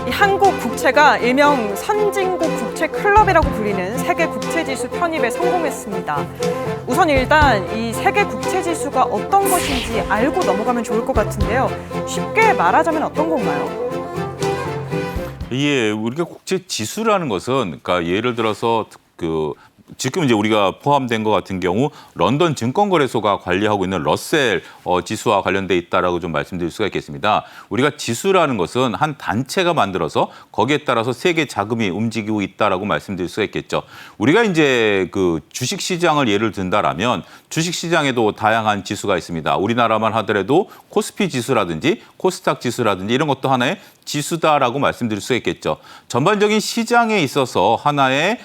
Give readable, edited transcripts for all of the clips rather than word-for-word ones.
이 한국 국채가 일명 선진국 국채 클럽이라고 불리는 세계 국채지수 편입에 성공했습니다. 우선 일단 이 세계 국채지수가 어떤 것인지 알고 넘어가면 좋을 것 같은데요. 쉽게 말하자면 어떤 건가요? 예, 우리가 국채 지수라는 것은 그러니까 예를 들어서 지금 이제 우리가 포함된 것 같은 경우 런던 증권거래소가 관리하고 있는 러셀 지수와 관련돼 있다라고 좀 말씀드릴 수가 있겠습니다. 우리가 지수라는 것은 한 단체가 만들어서 거기에 따라서 세계 자금이 움직이고 있다라고 말씀드릴 수가 있겠죠. 우리가 이제 그 주식 시장을 예를 든다라면 주식 시장에도 다양한 지수가 있습니다. 우리나라만 하더라도 코스피 지수라든지 코스닥 지수라든지 이런 것도 하나의 지수다라고 말씀드릴 수 있겠죠. 전반적인 시장에 있어서 하나의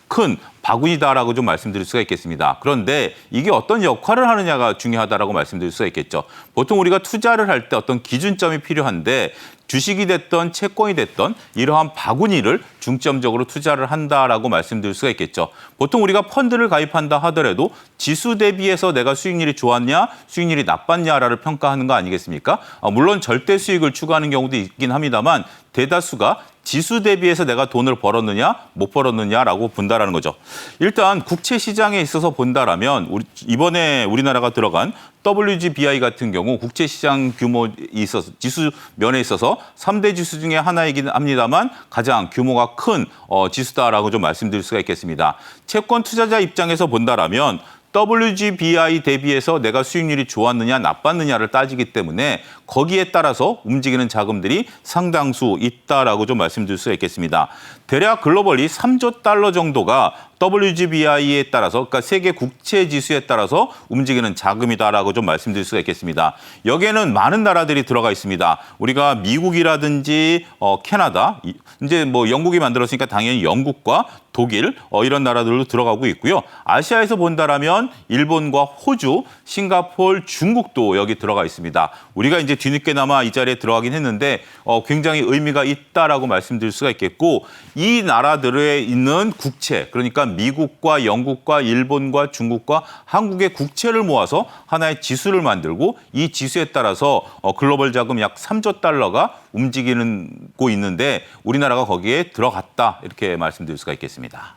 큰 바구니다라고 좀 말씀드릴 수가 있겠습니다. 그런데 이게 어떤 역할을 하느냐가 중요하다라고 말씀드릴 수가 있겠죠. 보통 우리가 투자를 할 때 어떤 기준점이 필요한데 주식이 됐던 채권이 됐던 이러한 바구니를 중점적으로 투자를 한다라고 말씀드릴 수가 있겠죠. 보통 우리가 펀드를 가입한다 하더라도 지수 대비해서 내가 수익률이 좋았냐, 수익률이 나빴냐를 평가하는 거 아니겠습니까? 물론 절대 수익을 추구하는 경우도 있긴 합니다만 대다수가 지수 대비해서 내가 돈을 벌었느냐, 못 벌었느냐라고 본다라는 거죠. 일단 국채 시장에 있어서 본다라면 이번에 우리나라가 들어간 WGBI 같은 경우 국채 시장 규모에 있어서 지수 면에 있어서 3대 지수 중에 하나이긴 합니다만 가장 규모가 큰 지수다라고 좀 말씀드릴 수가 있겠습니다. 채권 투자자 입장에서 본다라면 WGBI 대비해서 내가 수익률이 좋았느냐 나빴느냐를 따지기 때문에 거기에 따라서 움직이는 자금들이 상당수 있다라고 좀 말씀드릴 수 있겠습니다. 대략 글로벌리 3조 달러 정도가 WGBI에 따라서 그러니까 세계 국채 지수에 따라서 움직이는 자금이다라고 좀 말씀드릴 수가 있겠습니다. 여기에는 많은 나라들이 들어가 있습니다. 우리가 미국이라든지 캐나다, 이제 뭐 영국이 만들었으니까 당연히 영국과 독일 이런 나라들도 들어가고 있고요. 아시아에서 본다라면 일본과 호주, 싱가포르, 중국도 여기 들어가 있습니다. 우리가 이제 뒤늦게나마 이 자리에 들어가긴 했는데 굉장히 의미가 있다라고 말씀드릴 수가 있겠고 이 나라들에 있는 국채, 그러니까 미국과 영국과 일본과 중국과 한국의 국채를 모아서 하나의 지수를 만들고 이 지수에 따라서 글로벌 자금 약 3조 달러가 움직이고 있는데 우리나라가 거기에 들어갔다 이렇게 말씀드릴 수가 있겠습니다.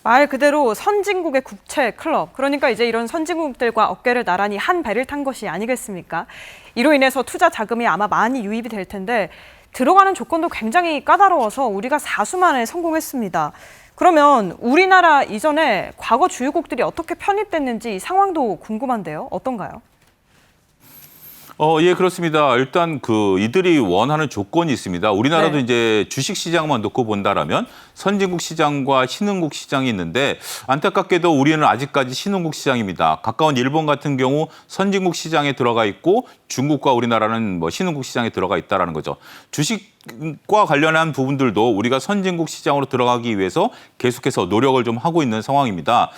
말 그대로 선진국의 국채 클럽, 그러니까 이제 이런 선진국들과 어깨를 나란히 한 배를 탄 것이 아니겠습니까? 이로 인해서 투자 자금이 아마 많이 유입이 될 텐데 들어가는 조건도 굉장히 까다로워서 우리가 사수만에 성공했습니다. 그러면 우리나라 이전에 과거 주요국들이 어떻게 편입됐는지 상황도 궁금한데요. 어떤가요? 예, 그렇습니다. 일단 이들이 원하는 조건이 있습니다. 우리나라도 네. 이제 주식 시장만 놓고 본다라면 선진국 시장과 신흥국 시장이 있는데 안타깝게도 우리는 아직까지 신흥국 시장입니다. 가까운 일본 같은 경우 선진국 시장에 들어가 있고 중국과 우리나라는 뭐 신흥국 시장에 들어가 있다라는 거죠. 주식과 관련한 부분들도 우리가 선진국 시장으로 들어가기 위해서 계속해서 노력을 좀 하고 있는 상황입니다.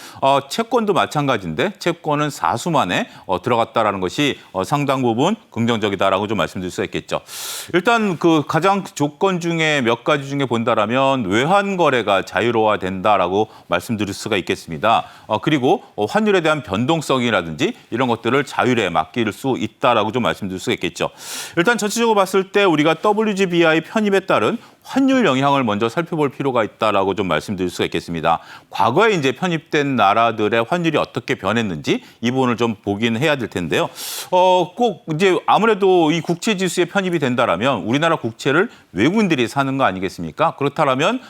채권도 마찬가지인데 채권은 사수만에 들어갔다라는 것이 상당 부분 긍정적이다라고 좀 말씀드릴 수 있겠죠. 일단 가장 조건 중에 몇 가지 중에 본다라면 외환 거래가 자유로워된다라고 말씀드릴 수가 있겠습니다. 그리고 환율에 대한 변동성이라든지 이런 것들을 자율에 맡길 수 있다라고 좀 말씀드릴 수가 있겠죠. 일단 전체적으로 봤을 때 우리가 WGBI 편입에 따른 환율 영향을 먼저 살펴볼 필요가 있다라고 좀 말씀드릴 수가 있겠습니다. 과거에 이제 편입된 나라들의 환율이 어떻게 변했는지 이 부분을 좀 보긴 해야 될 텐데요. 꼭 이제 아무래도 이 국채 지수에 편입이 된다라면 우리나라 국채를 외국인들이 사는 거 아니겠습니까? 그렇다면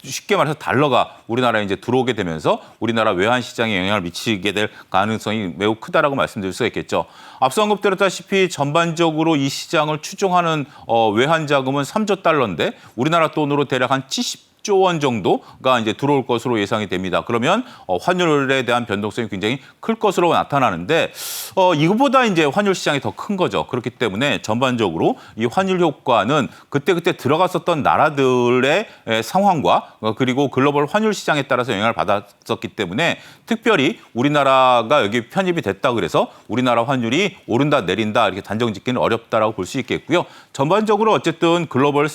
쉽게 말해서 달러가 우리나라에 이제 들어오게 되면서 우리나라 외환 시장에 영향을 미치게 될 가능성이 매우 크다라고 말씀드릴 수가 있겠죠. 앞서 언급드렸다시피 전반적으로 이 시장을 추종하는 외환 자금은 3조 달러인데 우리나라 돈으로 대략 한 70조 원 정도가 이제 들어올 것으로 예상이 됩니다. 그러면 환율에 대한 변동성이 굉장히 클 것으로 나타나는데 이거보다 이제 환율 시장이 더 큰 거죠. 그렇기 때문에 전반적으로 이 환율 효과는 그때 들어갔었던 나라들의 상황과 그리고 글로벌 환율 시장에 따라서 영향을 받았었기 때문에 특별히 우리나라가 여기 편입이 됐다 그래서 우리나라 환율이 오른다 내린다 이렇게 단정 짓기는 어렵다라고 볼 수 있겠고요. 전반적으로 어쨌든 글로벌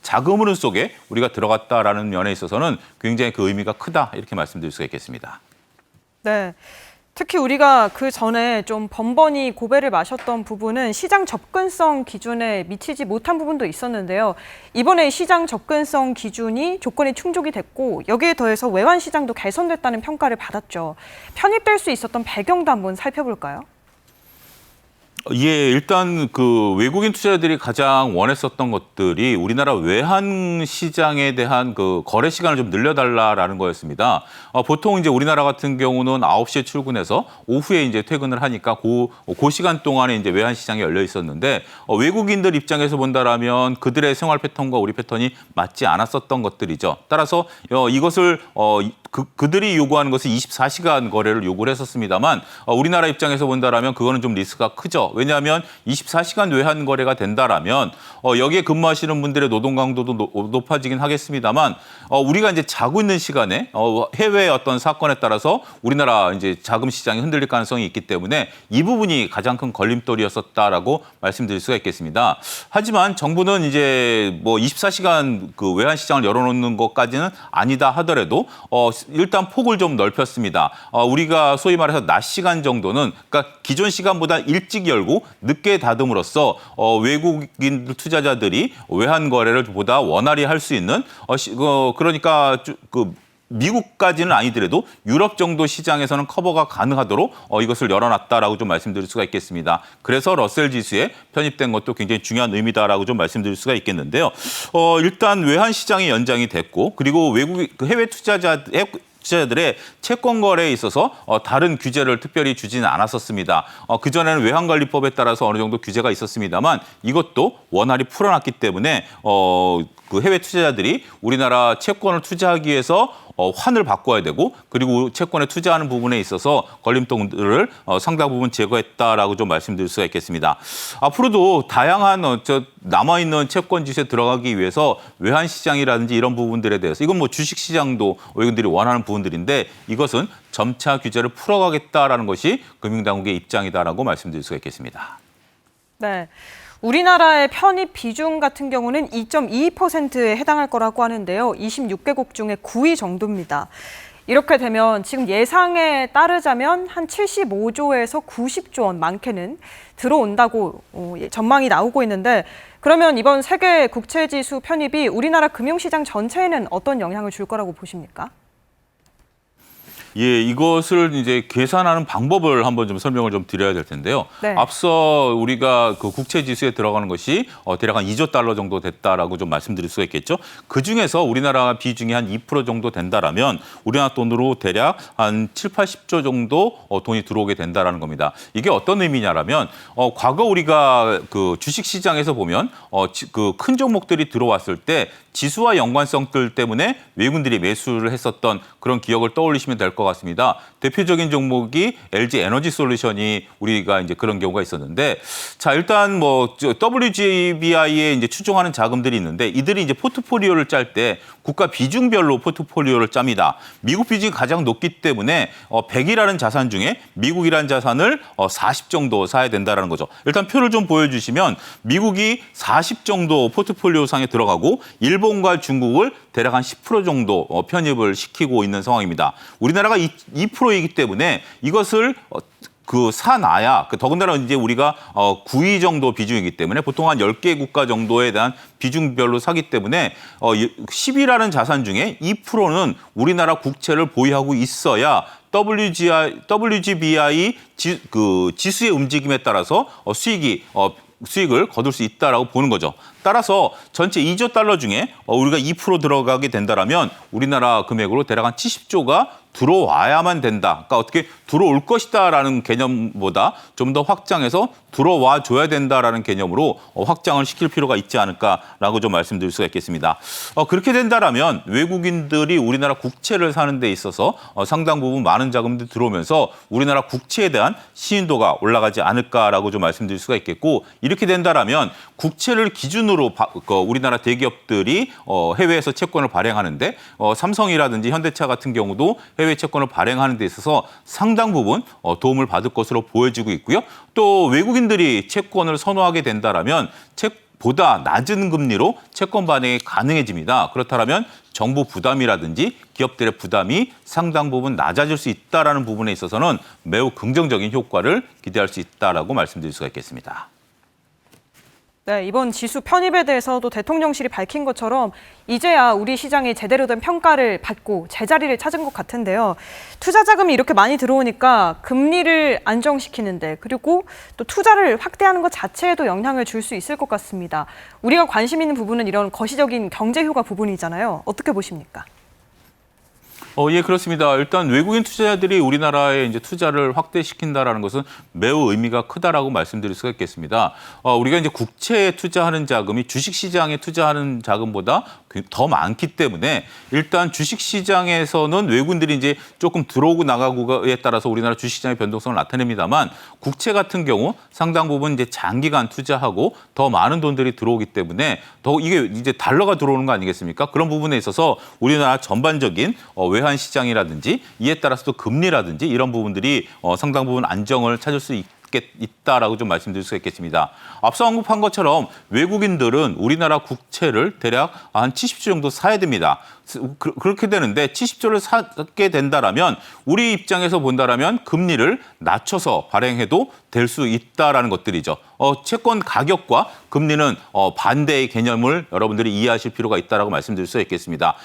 자금 흐름 속에 우리가 들어갔다라는 면에 있어서는 굉장히 그 의미가 크다 이렇게 말씀드릴 수가 있겠습니다. 네. 특히 우리가 그 전에 좀 번번이 고배를 마셨던 부분은 시장 접근성 기준에 미치지 못한 부분도 있었는데요. 이번에 시장 접근성 기준이 조건이 충족이 됐고 여기에 더해서 외환 시장도 개선됐다는 평가를 받았죠. 편입될 수 있었던 배경도 한번 살펴볼까요? 예, 일단 그 외국인 투자자들이 가장 원했었던 것들이 우리나라 외환 시장에 대한 그 거래 시간을 좀 늘려달라라는 거였습니다. 보통 이제 우리나라 같은 경우는 9시에 출근해서 오후에 이제 퇴근을 하니까 그 시간 동안에 이제 외환 시장이 열려 있었는데 외국인들 입장에서 본다라면 그들의 생활 패턴과 우리 패턴이 맞지 않았었던 것들이죠. 따라서 이것을 그들이 요구하는 것은 24시간 거래를 요구를 했었습니다만 우리나라 입장에서 본다라면 그거는 좀 리스크가 크죠. 왜냐하면 24시간 외환 거래가 된다라면 여기에 근무하시는 분들의 노동 강도도 높아지긴 하겠습니다만 우리가 이제 자고 있는 시간에 해외의 어떤 사건에 따라서 우리나라 이제 자금 시장이 흔들릴 가능성이 있기 때문에 이 부분이 가장 큰 걸림돌이었었다라고 말씀드릴 수가 있겠습니다. 하지만 정부는 이제 뭐 24시간 그 외환 시장을 열어놓는 것까지는 아니다 하더라도 일단 폭을 좀 넓혔습니다. 우리가 소위 말해서 낮 시간 정도는 그러니까 기존 시간보다 일찍 열고 늦게 닫음으로써 외국인 투자자들이 외환 거래를 보다 원활히 할 수 있는 그러니까 미국까지는 아니더라도 유럽 정도 시장에서는 커버가 가능하도록 이것을 열어놨다라고 좀 말씀드릴 수가 있겠습니다. 그래서 러셀 지수에 편입된 것도 굉장히 중요한 의미다라고 좀 말씀드릴 수가 있겠는데요. 일단 외환 시장이 연장이 됐고 그리고 외국 해외 투자자들의 채권 거래에 있어서 다른 규제를 특별히 주지는 않았었습니다. 그전에는 외환관리법에 따라서 어느 정도 규제가 있었습니다만 이것도 원활히 풀어놨기 때문에 그 해외 투자자들이 우리나라 채권을 투자하기 위해서 환을 바꿔야 되고 그리고 채권에 투자하는 부분에 있어서 걸림돌을 상당 부분 제거했다라고 좀 말씀드릴 수가 있겠습니다. 앞으로도 다양한 남아있는 채권 지수에 들어가기 위해서 외환 시장이라든지 이런 부분들에 대해서 이건 뭐 주식 시장도 외국인들이 원하는 부분들인데 이것은 점차 규제를 풀어가겠다라는 것이 금융당국의 입장이다라고 말씀드릴 수가 있겠습니다. 네. 우리나라의 편입 비중 같은 경우는 2.22%에 해당할 거라고 하는데요. 26개국 중에 9위 정도입니다. 이렇게 되면 지금 예상에 따르자면 한 75조에서 90조 원 많게는 들어온다고 전망이 나오고 있는데 그러면 이번 세계 국채지수 편입이 우리나라 금융시장 전체에는 어떤 영향을 줄 거라고 보십니까? 예, 이것을 이제 계산하는 방법을 한번 좀 설명을 좀 드려야 될 텐데요. 네. 앞서 우리가 그 국채 지수에 들어가는 것이 대략 한 2조 달러 정도 됐다라고 좀 말씀드릴 수가 있겠죠. 그 중에서 우리나라 비중이 한 2% 정도 된다라면 우리나라 돈으로 대략 한 7, 80조 정도 돈이 들어오게 된다라는 겁니다. 이게 어떤 의미냐라면 과거 우리가 그 주식 시장에서 보면 그 큰 종목들이 들어왔을 때 지수와 연관성들 때문에 외국인들이 매수를 했었던 그런 기억을 떠올리시면 될 것 같습니다. 대표적인 종목이 LG 에너지 솔루션이 우리가 이제 그런 경우가 있었는데, 자 일단 뭐 WGBI에 이제 추종하는 자금들이 있는데 이들이 이제 포트폴리오를 짤 때 국가 비중별로 포트폴리오를 짭니다. 미국 비중이 가장 높기 때문에 100이라는 자산 중에 미국이라는 자산을 40 정도 사야 된다는 거죠. 일단 표를 좀 보여주시면 미국이 40 정도 포트폴리오 상에 들어가고 일본과 중국을 대략 한 10% 정도 편입을 시키고 있는 상황입니다. 우리나라가 2%이기 때문에 이것을 사놔야, 더군다나 이제 우리가 9위 정도 비중이기 때문에 보통 한 10개 국가 정도에 대한 비중별로 사기 때문에 10이라는 자산 중에 2%는 우리나라 국채를 보유하고 있어야 WGBI 지수의 움직임에 따라서 수익을 거둘 수 있다라고 보는 거죠. 따라서 전체 2조 달러 중에 우리가 2% 들어가게 된다라면 우리나라 금액으로 대략 한 70조가 들어와야만 된다. 그러니까 어떻게 들어올 것이다라는 개념보다 좀 더 확장해서 들어와 줘야 된다라는 개념으로 확장을 시킬 필요가 있지 않을까라고 좀 말씀드릴 수가 있겠습니다. 그렇게 된다라면 외국인들이 우리나라 국채를 사는 데 있어서 상당 부분 많은 자금들이 들어오면서 우리나라 국채에 대한 신인도가 올라가지 않을까라고 좀 말씀드릴 수가 있겠고, 이렇게 된다라면 국채를 기준으로 우리나라 대기업들이 해외에서 채권을 발행하는데 삼성이라든지 현대차 같은 경우도 해외 채권을 발행하는 데 있어서 상당 부분 도움을 받을 것으로 보여지고 있고요. 또 외국인들이 채권을 선호하게 된다라면 보다 낮은 금리로 채권 발행이 가능해집니다. 그렇다면 정부 부담이라든지 기업들의 부담이 상당 부분 낮아질 수 있다는 부분에 있어서는 매우 긍정적인 효과를 기대할 수 있다라고 말씀드릴 수가 있겠습니다. 네, 이번 지수 편입에 대해서도 대통령실이 밝힌 것처럼 이제야 우리 시장이 제대로 된 평가를 받고 제자리를 찾은 것 같은데요. 투자 자금이 이렇게 많이 들어오니까 금리를 안정시키는데 그리고 또 투자를 확대하는 것 자체에도 영향을 줄 수 있을 것 같습니다. 우리가 관심 있는 부분은 이런 거시적인 경제 효과 부분이잖아요. 어떻게 보십니까? 예, 그렇습니다. 일단 외국인 투자자들이 우리나라에 이제 투자를 확대시킨다라는 것은 매우 의미가 크다라고 말씀드릴 수가 있겠습니다. 우리가 이제 국채에 투자하는 자금이 주식 시장에 투자하는 자금보다 더 많기 때문에 일단 주식 시장에서는 외국인들이 이제 조금 들어오고 나가고에 따라서 우리나라 주식 시장의 변동성을 나타냅니다만 국채 같은 경우 상당 부분 이제 장기간 투자하고 더 많은 돈들이 들어오기 때문에 더 이게 이제 달러가 들어오는 거 아니겠습니까? 그런 부분에 있어서 우리나라 전반적인 외환 시장이라든지 이에 따라서도 금리라든지 이런 부분들이 상당 부분 안정을 찾을 수 있다라고 좀 말씀드릴 수가 있겠습니다. 앞서 언급한 것처럼 외국인들은 우리나라 국채를 대략 한 70조 정도 사야 됩니다. 그렇게 되는데 70조를 사게 된다라면 우리 입장에서 본다라면 금리를 낮춰서 발행해도 될 수 있다라는 것들이죠. 채권 가격과 금리는 반대의 개념을 여러분들이 이해하실 필요가 있다라고 말씀드릴 수 있겠습니다.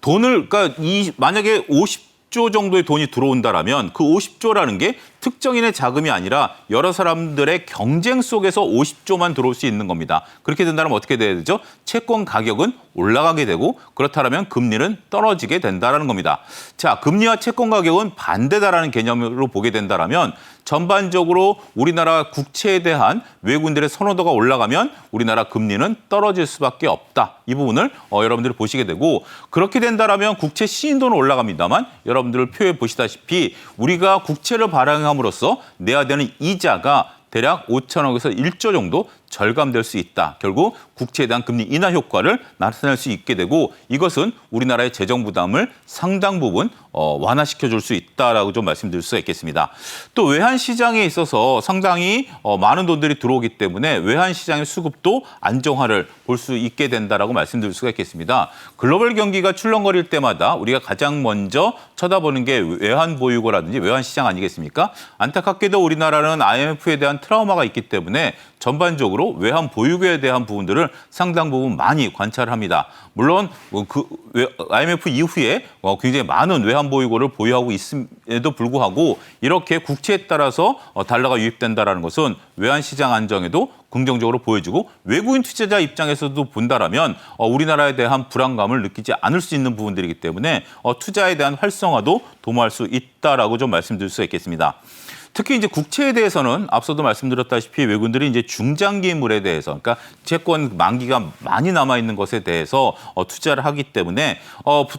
돈을 그러니까 만약에 50조 정도의 돈이 들어온다라면 그 50조라는 게 특정인의 자금이 아니라 여러 사람들의 경쟁 속에서 50조만 들어올 수 있는 겁니다. 그렇게 된다면 어떻게 돼야 되죠? 채권 가격은 올라가게 되고 그렇다면 금리는 떨어지게 된다는 겁니다. 자, 금리와 채권 가격은 반대다라는 개념으로 보게 된다면 전반적으로 우리나라 국채에 대한 외국인들의 선호도가 올라가면 우리나라 금리는 떨어질 수밖에 없다. 이 부분을 여러분들이 보시게 되고 그렇게 된다면 국채 시인도는 올라갑니다만 여러분들 표에 보시다시피 우리가 국채를 발행함으로써 내야 되는 이자가 대략 5천억에서 1조 정도 절감될 수 있다. 결국 국채에 대한 금리 인하 효과를 나타낼 수 있게 되고 이것은 우리나라의 재정 부담을 상당 부분 완화시켜줄 수 있다라고 좀 말씀드릴 수가 있겠습니다. 또 외환 시장에 있어서 상당히 많은 돈들이 들어오기 때문에 외환 시장의 수급도 안정화를 볼 수 있게 된다라고 말씀드릴 수가 있겠습니다. 글로벌 경기가 출렁거릴 때마다 우리가 가장 먼저 쳐다보는 게 외환 보유고라든지 외환 시장 아니겠습니까? 안타깝게도 우리나라는 IMF에 대한 트라우마가 있기 때문에 전반적으로 외환 보유고에 대한 부분들을 상당 부분 많이 관찰합니다. 물론 그 IMF 이후에 굉장히 많은 외환 보유고를 보유하고 있음에도 불구하고 이렇게 국채에 따라서 달러가 유입된다라는 것은 외환 시장 안정에도 긍정적으로 보여주고 외국인 투자자 입장에서도 본다라면 우리나라에 대한 불안감을 느끼지 않을 수 있는 부분들이기 때문에 투자에 대한 활성화도 도모할 수 있다라고 좀 말씀드릴 수 있겠습니다. 특히 이제 국채에 대해서는 앞서도 말씀드렸다시피 외국인들이 이제 중장기물에 대해서, 그러니까 채권 만기가 많이 남아 있는 것에 대해서 투자를 하기 때문에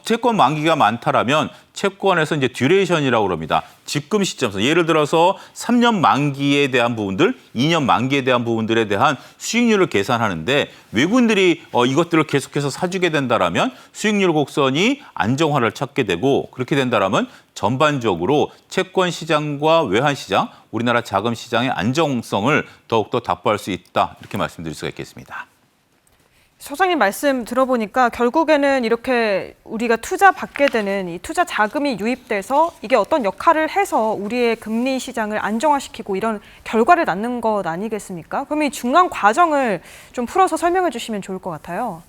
채권 만기가 많다라면 채권에서 이제 듀레이션이라고 그럽니다. 지금 시점에서 예를 들어서 3년 만기에 대한 부분들, 2년 만기에 대한 부분들에 대한 수익률을 계산하는데 외국인들이 이것들을 계속해서 사주게 된다라면 수익률 곡선이 안정화를 찾게 되고 그렇게 된다라면 전반적으로 채권 시장과 외환 시장, 우리나라 자금 시장의 안정성을 더욱더 답보할 수 있다. 이렇게 말씀드릴 수가 있겠습니다. 소장님 말씀 들어보니까 결국에는 이렇게 우리가 투자 받게 되는 이 투자 자금이 유입돼서 이게 어떤 역할을 해서 우리의 금리 시장을 안정화시키고 이런 결과를 낳는 것 아니겠습니까? 그럼 이 중간 과정을 좀 풀어서 설명해 주시면 좋을 것 같아요.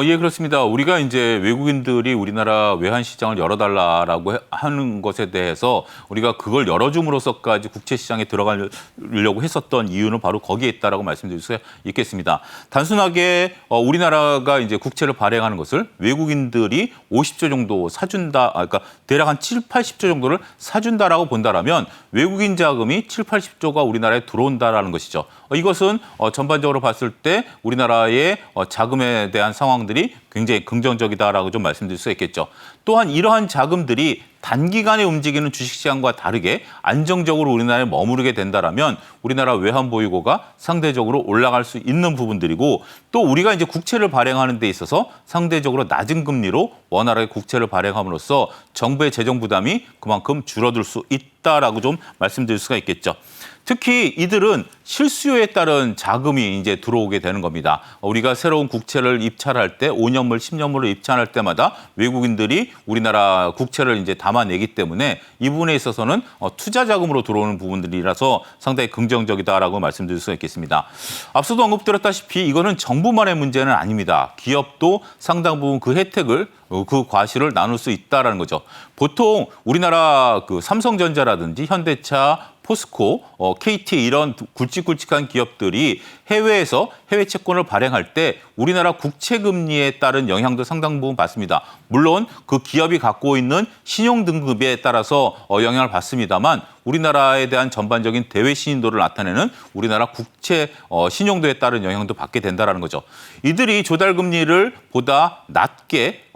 예, 그렇습니다. 우리가 이제 외국인들이 우리나라 외환 시장을 열어달라라고 하는 것에 대해서 우리가 그걸 열어줌으로써까지 국채 시장에 들어가려고 했었던 이유는 바로 거기에 있다라고 말씀드릴 수 있겠습니다. 단순하게 우리나라가 이제 국채를 발행하는 것을 외국인들이 50조 정도 사준다, 그러니까 대략 한 7, 80조 정도를 사준다라고 본다라면 외국인 자금이 7, 80조가 우리나라에 들어온다라는 것이죠. 이것은 전반적으로 봤을 때 우리나라의 자금에 대한 상황들이 굉장히 긍정적이다라고 좀 말씀드릴 수 있겠죠. 또한 이러한 자금들이 단기간에 움직이는 주식시장과 다르게 안정적으로 우리나라에 머무르게 된다라면 우리나라 외환 보유고가 상대적으로 올라갈 수 있는 부분들이고 또 우리가 이제 국채를 발행하는 데 있어서 상대적으로 낮은 금리로 원활하게 국채를 발행함으로써 정부의 재정 부담이 그만큼 줄어들 수 있다라고 좀 말씀드릴 수가 있겠죠. 특히 이들은 실수요에 따른 자금이 이제 들어오게 되는 겁니다. 우리가 새로운 국채를 입찰할 때 5년물, 10년물을 입찰할 때마다 외국인들이 우리나라 국채를 이제 담아내기 때문에 이 부분에 있어서는 투자 자금으로 들어오는 부분들이라서 상당히 긍정적이다라고 말씀드릴 수가 있겠습니다. 앞서도 언급드렸다시피 이거는 정부만의 문제는 아닙니다. 기업도 상당 부분 그 혜택을 그 과실을 나눌 수 있다라는 거죠. 보통 우리나라 그 삼성전자라든지 현대차, 포스코, KT 이런 굵직굵직한 기업들이 해외에서 해외 채권을 발행할 때 우리나라 국채 금리에 따른 영향도 상당 부분 받습니다. 물론 그 기업이 갖고 있는 신용 등급에 따라서 영향을 받습니다만 우리나라에 대한 전반적인 대외 신인도를 나타내는 우리나라 국채 신용도에 따른 영향도 받게 된다는 거죠. 이들이 조달 금리를 보다 낮게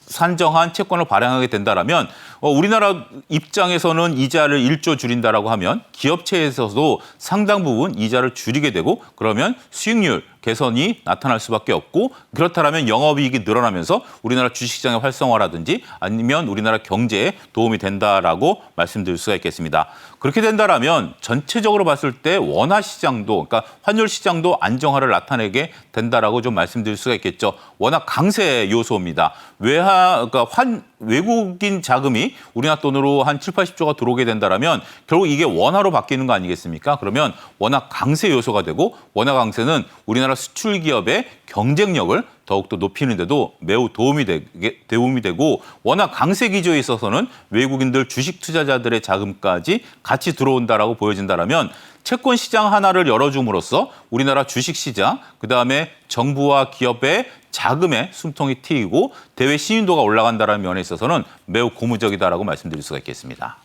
산정한 채권을 발행하게 된다라면 우리나라 입장에서는 이자를 1조 줄인다라고 하면 기업체에서도 상당 부분 이자를 줄이게 되고 그러면 수익률 개선이 나타날 수밖에 없고 그렇다면 영업이익이 늘어나면서 우리나라 주식시장의 활성화라든지 아니면 우리나라 경제에 도움이 된다라고 말씀드릴 수가 있겠습니다. 그렇게 된다라면 전체적으로 봤을 때 원화 시장도 그러니까 환율 시장도 안정화를 나타내게 된다라고 좀 말씀드릴 수가 있겠죠. 워낙 강세 요소입니다. 그러니까 외국인 자금이 우리나라 돈으로 한 7, 80조가 들어오게 된다라면 결국 이게 원화로 바뀌는 거 아니겠습니까? 그러면 워낙 강세 요소가 되고 원화 강세는 우리나라 수출 기업의 경쟁력을 더욱더 높이는 데도 매우 도움이 되고 워낙 강세 기조에 있어서는 외국인들 주식 투자자들의 자금까지 같이 들어온다라고 보여진다라면 채권 시장 하나를 열어줌으로써 우리나라 주식 시장, 그다음에 정부와 기업의 자금의 숨통이 트이고 대외 신인도가 올라간다는 면에 있어서는 매우 고무적이다라고 말씀드릴 수가 있겠습니다.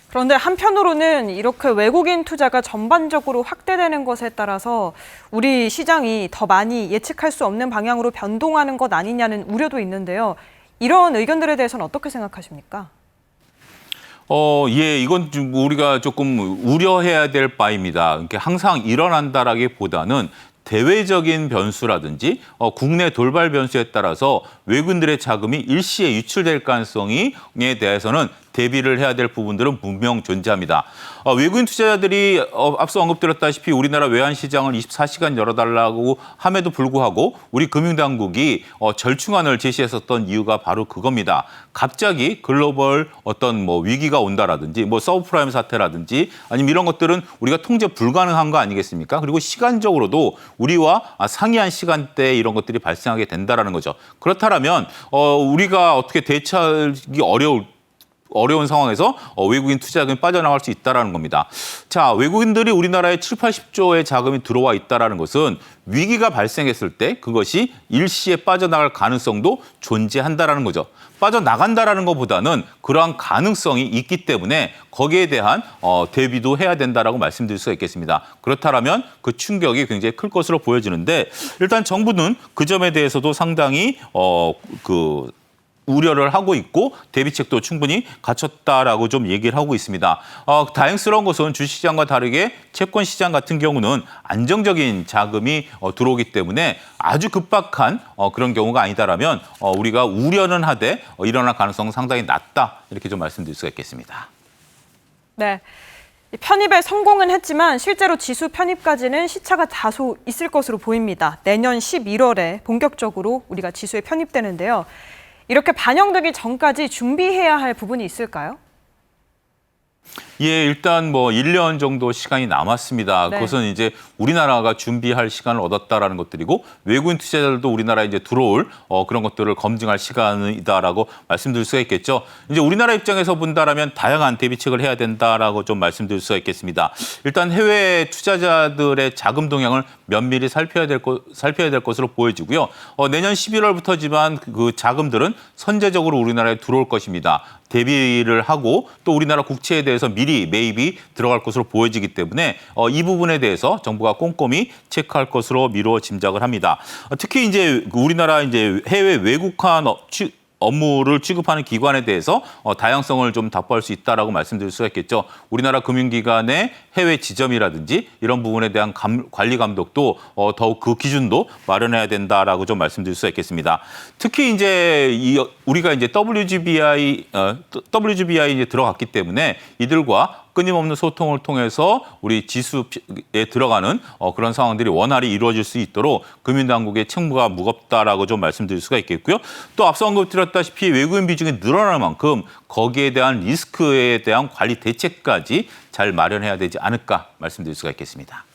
그런데 한편으로는 이렇게 외국인 투자가 전반적으로 확대되는 것에 따라서 우리 시장이 더 많이 예측할 수 없는 방향으로 변동하는 것 아니냐는 우려도 있는데요. 이런 의견들에 대해서는 어떻게 생각하십니까? 예, 이건 좀 우리가 조금 우려해야 될 바입니다. 그러니까 항상 일어난다라기보다는 대외적인 변수라든지 국내 돌발 변수에 따라서 외국인들의 자금이 일시에 유출될 가능성에 대해서는 대비를 해야 될 부분들은 분명 존재합니다. 외국인 투자자들이 앞서 언급드렸다시피 우리나라 외환시장을 24시간 열어달라고 함에도 불구하고 우리 금융당국이 절충안을 제시했었던 이유가 바로 그겁니다. 갑자기 글로벌 어떤 위기가 온다라든지 서브프라임 사태라든지 아니면 이런 것들은 우리가 통제 불가능한 거 아니겠습니까? 그리고 시간적으로도 우리와 상이한 시간대에 이런 것들이 발생하게 된다라는 거죠. 그렇다면 우리가 어떻게 대처하기 어려운 상황에서 외국인 투자자금이 빠져나갈 수 있다는 겁니다. 자, 외국인들이 우리나라에 7, 80조의 자금이 들어와 있다는 것은 위기가 발생했을 때 그것이 일시에 빠져나갈 가능성도 존재한다는 거죠. 빠져나간다는 것보다는 그러한 가능성이 있기 때문에 거기에 대한 대비도 해야 된다라고 말씀드릴 수가 있겠습니다. 그렇다면 그 충격이 굉장히 클 것으로 보여지는데 일단 정부는 그 점에 대해서도 상당히 우려를 하고 있고 대비책도 충분히 갖췄다라고 좀 얘기를 하고 있습니다. 다행스러운 것은 주식시장과 다르게 채권시장 같은 경우는 안정적인 자금이 들어오기 때문에 아주 급박한 그런 경우가 아니다라면 우리가 우려는 하되 일어날 가능성은 상당히 낮다 이렇게 좀 말씀드릴 수가 있겠습니다. 네. 편입에 성공은 했지만 실제로 지수 편입까지는 시차가 다소 있을 것으로 보입니다. 내년 11월에 본격적으로 우리가 지수에 편입되는데요. 이렇게 반영되기 전까지 준비해야 할 부분이 있을까요? 예, 일단 1년 정도 시간이 남았습니다. 네. 그것은 이제 우리나라가 준비할 시간을 얻었다라는 것들이고 외국인 투자자들도 우리나라에 이제 들어올 그런 것들을 검증할 시간이다라고 말씀드릴 수가 있겠죠. 이제 우리나라 입장에서 본다라면 다양한 대비책을 해야 된다라고 좀 말씀드릴 수가 있겠습니다. 일단 해외 투자자들의 자금 동향을 면밀히 살펴야 될 것으로 보여지고요. 내년 11월부터지만 그 자금들은 선제적으로 우리나라에 들어올 것입니다. 대비를 하고 또 우리나라 국채에 대해서 미리 매입이 들어갈 것으로 보여지기 때문에 이 부분에 대해서 정부가 꼼꼼히 체크할 것으로 미루어 짐작을 합니다. 특히 이제 우리나라 이제 해외 외국환 업무를 취급하는 기관에 대해서 다양성을 좀 답보할 수 있다라고 말씀드릴 수가 있겠죠. 우리나라 금융기관의 해외 지점이라든지 이런 부분에 대한 관리 감독도 더욱 그 기준도 마련해야 된다라고 좀 말씀드릴 수가 있겠습니다. 특히 이제 우리가 이제 WGBI 이제 들어갔기 때문에 이들과 끊임없는 소통을 통해서 우리 지수에 들어가는 그런 상황들이 원활히 이루어질 수 있도록 금융당국의 책무가 무겁다라고 좀 말씀드릴 수가 있겠고요. 또 앞서 언급드렸다시피 외국인 비중이 늘어날 만큼 거기에 대한 리스크에 대한 관리 대책까지 잘 마련해야 되지 않을까 말씀드릴 수가 있겠습니다.